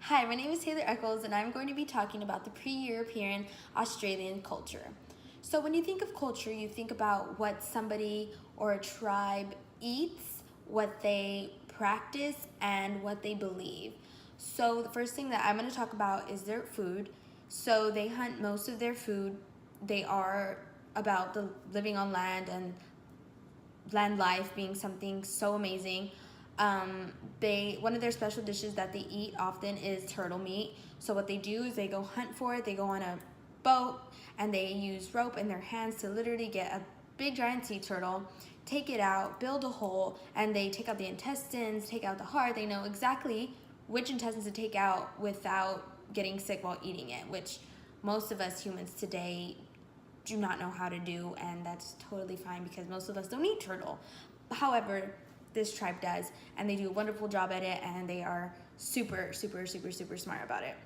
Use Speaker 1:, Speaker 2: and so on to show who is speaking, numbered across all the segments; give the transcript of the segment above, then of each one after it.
Speaker 1: Hi, my name is Taylor Eccles, and I'm going to be talking about the pre European Australian culture. So, when you think of culture, you think about what somebody or a tribe eats, what they practice, and what they believe. So, the first thing that I'm going to talk about is their food. So, they hunt most of their food. They are about the living on land and land life being something so amazing. They one of their special dishes that they eat often is turtle meat. So what they do is they go hunt for it. They go on a boat and they use rope in their hands to literally get a big giant sea turtle, take it out, build a hole, and they take out the intestines, take out the heart. They know exactly which intestines to take out without getting sick while eating it, which most of us humans today do not know how to do, and that's totally fine because most of us don't eat turtle. However, this tribe does, and they do a wonderful job at it, and they are super, super, super, super smart about it.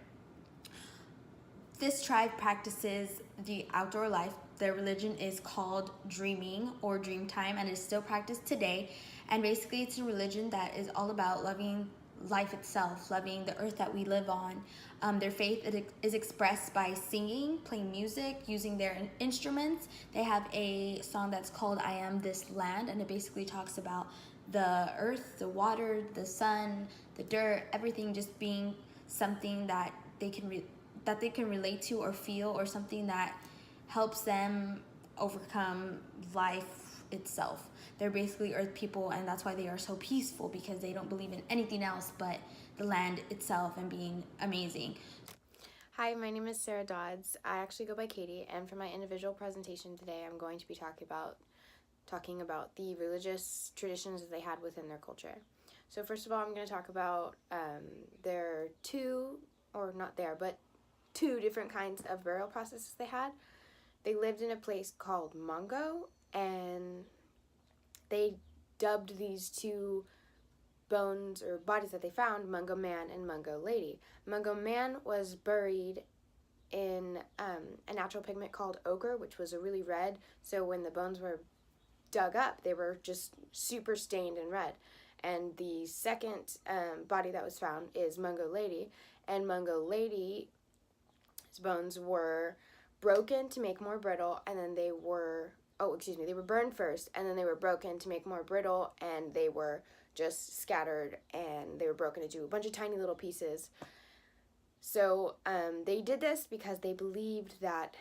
Speaker 1: This tribe practices the outdoor life. Their religion is called dreaming or dream time, and is still practiced today. And basically, it's a religion that is all about loving life itself, loving the earth that we live on. Their faith is expressed by singing, playing music, using their instruments. They have a song that's called I Am This Land, and it basically talks about the earth, the water, the sun, the dirt, everything just being something that they can relate to or feel, or something that helps them overcome life itself. They're basically earth people, and that's why they are so peaceful, because they don't believe in anything else but the land itself and being amazing.
Speaker 2: Hi, my name is Sarah Dodds. I actually go by Katie, and for my individual presentation today, I'm going to be talking about the religious traditions that they had within their culture. So first of all, I'm going to talk about their two, or not there, but two different kinds of burial processes they had. They lived in a place called Mungo, and they dubbed these two bones or bodies that they found Mungo Man and Mungo Lady. Mungo Man was buried in a natural pigment called ochre, which was a really red. So when the bones were dug up, they were just super stained and red. And the second body that was found is Mungo Lady, and Mungo Lady's bones were broken to make more brittle, and then they were they were burned first, and then they were broken to make more brittle, and they were just scattered, and they were broken into a bunch of tiny little pieces. So they did this because they believed that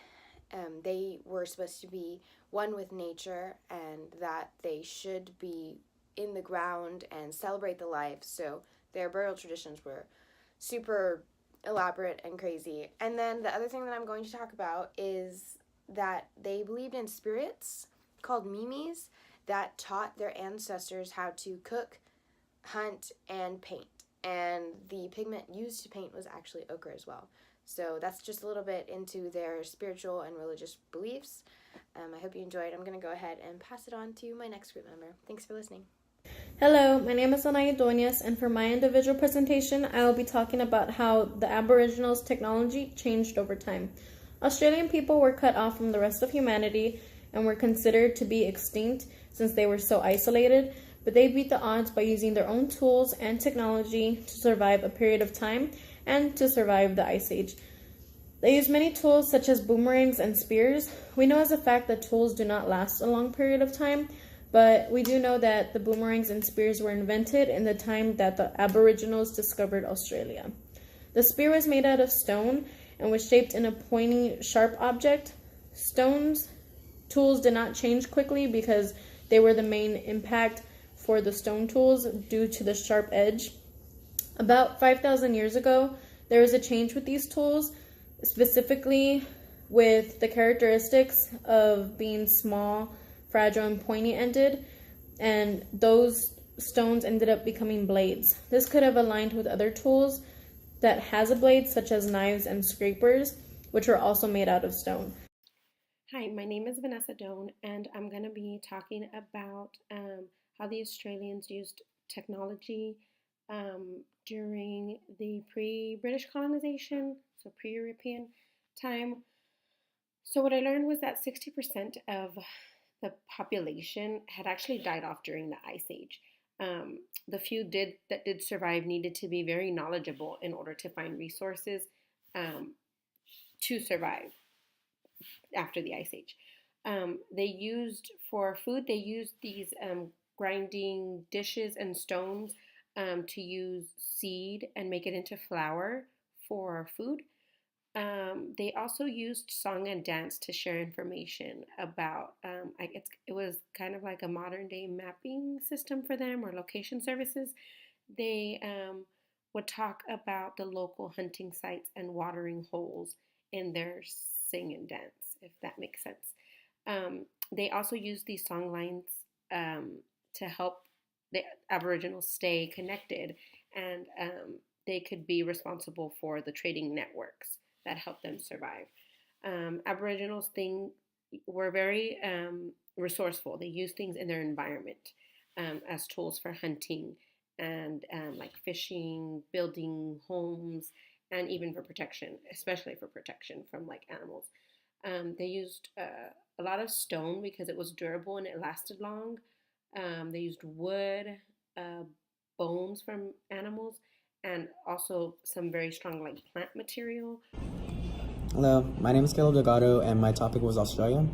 Speaker 2: they were supposed to be one with nature, and that they should be in the ground and celebrate the life. So their burial traditions were super elaborate and crazy. And then the other thing that I'm going to talk about is that they believed in spirits called mimes that taught their ancestors how to cook, hunt, and paint. And the pigment used to paint was actually ochre as well. So that's just a little bit into their spiritual and religious beliefs. I hope you enjoyed. I'm going to go ahead and pass it on to my next group member. Thanks for listening.
Speaker 3: Hello, my name is Anaya Duenas, and for my individual presentation, I will be talking about how the Aboriginals' technology changed over time. Australian people were cut off from the rest of humanity and were considered to be extinct since they were so isolated, but they beat the odds by using their own tools and technology to survive a period of time and to survive the Ice Age. They use many tools such as boomerangs and spears. We know as a fact that tools do not last a long period of time, but we do know that the boomerangs and spears were invented in the time that the Aboriginals discovered Australia. The spear was made out of stone and was shaped in a pointy, sharp object. Stones tools did not change quickly because they were the main impact for the stone tools due to the sharp edge. About 5,000 years ago, there was a change with these tools, specifically with the characteristics of being small, fragile, and pointy ended, and those stones ended up becoming blades. This could have aligned with other tools that has a blade, such as knives and scrapers, which are also made out of stone.
Speaker 4: Hi, my name is Vanessa Doan, and I'm going to be talking about how the Australians used technology during the pre British colonization, so pre European time. So, what I learned was that 60% of the population had actually died off during the Ice Age. The few that did survive needed to be very knowledgeable in order to find resources to survive after the Ice Age. They used for food. They used these grinding dishes and stones to use seed and make it into flour for food. They also used song and dance to share information about. It was kind of like a modern day mapping system for them or location services. They would talk about the local hunting sites and watering holes in their sing and dance, if that makes sense. They also used these song lines to help the Aboriginals stay connected, and they could be responsible for the trading networks that helped them survive. Aboriginals were very resourceful. They used things in their environment as tools for hunting and like fishing, building homes, and even for protection, especially for protection from like animals. They used a lot of stone because it was durable and it lasted long. They used wood, uh, bones from animals, and also some very strong like plant material.
Speaker 5: Hello, my name is Caleb Delgado, and my topic was Australia.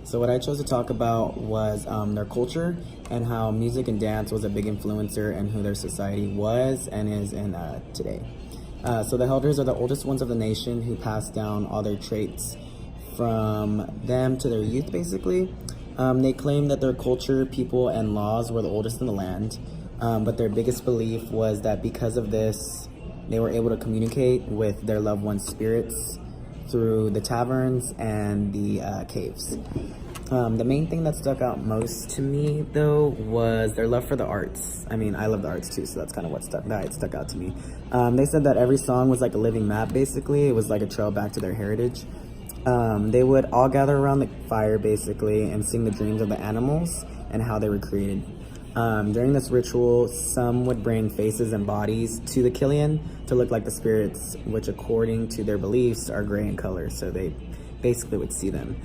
Speaker 5: So what I chose to talk about was their culture and how music and dance was a big influencer in who their society was and is in today. So the elders are the oldest ones of the nation who passed down all their traits from them to their youth, basically. They claim that their culture, people, and laws were the oldest in the land, but their biggest belief was that because of this, they were able to communicate with their loved ones' spirits through the taverns and the caves. The main thing that stuck out most to me, though, was their love for the arts. I mean, I love the arts too, so that's kind of what stuck out to me. They said that every song was like a living map, basically. It was like a trail back to their heritage. They would all gather around the fire, basically, and sing the dreams of the animals and how they were created. During this ritual, some would bring faces and bodies to the Killian to look like the spirits, which according to their beliefs are gray in color, so they basically would see them.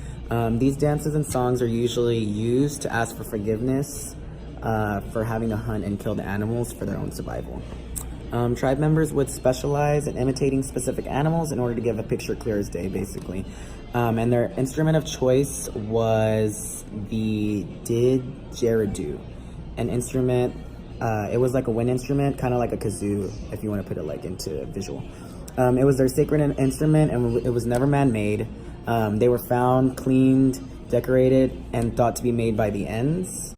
Speaker 5: These dances and songs are usually used to ask for forgiveness for having to hunt and kill the animals for their own survival. Tribe members would specialize in imitating specific animals in order to give a picture clear as day, basically. And their instrument of choice was the didgeridoo, an instrument. It was like a wind instrument, kind of like a kazoo, if you want to put it like into visual. It was their sacred instrument, and it was never man-made. They were found, cleaned, decorated, and thought to be made by the Ents.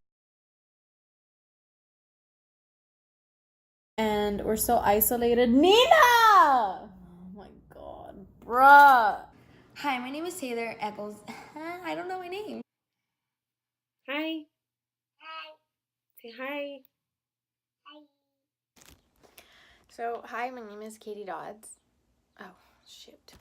Speaker 3: And we're so isolated. Nina! Oh my god, bruh.
Speaker 1: Hi, my name is Taylor Eccles. I don't know my name.
Speaker 4: Hi. Hi. Say hi.
Speaker 2: So, hi, my name is Katie Dodds. Oh, shoot.